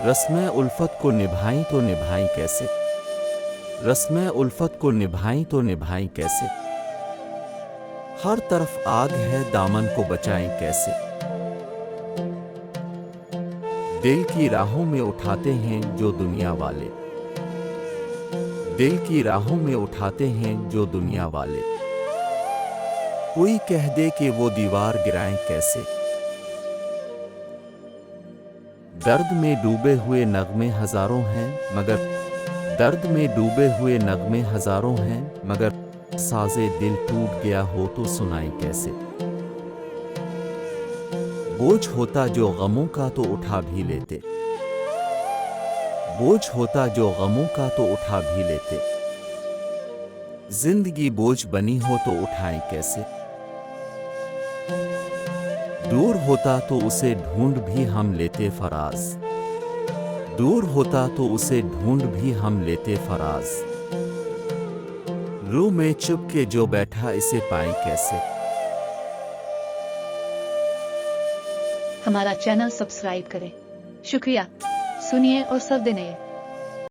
रस्में उल्फत को निभाई तो निभाई कैसे, रस्में उल्फत को निभाई तो निभाई कैसे, हर तरफ आग है दामन को बचाएं कैसे। दिल की राहों में उठाते हैं जो दुनिया वाले, दिल की राहों में उठाते हैं जो दुनिया वाले, कोई कह दे कि वो दीवार गिराएं कैसे। दर्द में डूबे हुए नगमे हजारों हैं मगर, दर्द में डूबे हुए नगमे हजारों हैं मगर, साजे दिल टूट गया हो तो सुनाई कैसे। बोझ होता जो गमों का तो उठा भी लेते, बोझ होता जो गमों का तो उठा भी लेते, जिंदगी बोझ बनी हो तो उठाएं कैसे। दूर होता तो उसे ढूंढ भी हम लेते फराज, दूर होता तो उसे ढूंढ भी हम लेते फराज, रूह में चुप के जो बैठा इसे पाएं कैसे। हमारा चैनल सब्सक्राइब करें। शुक्रिया। सुनिए और सव दिन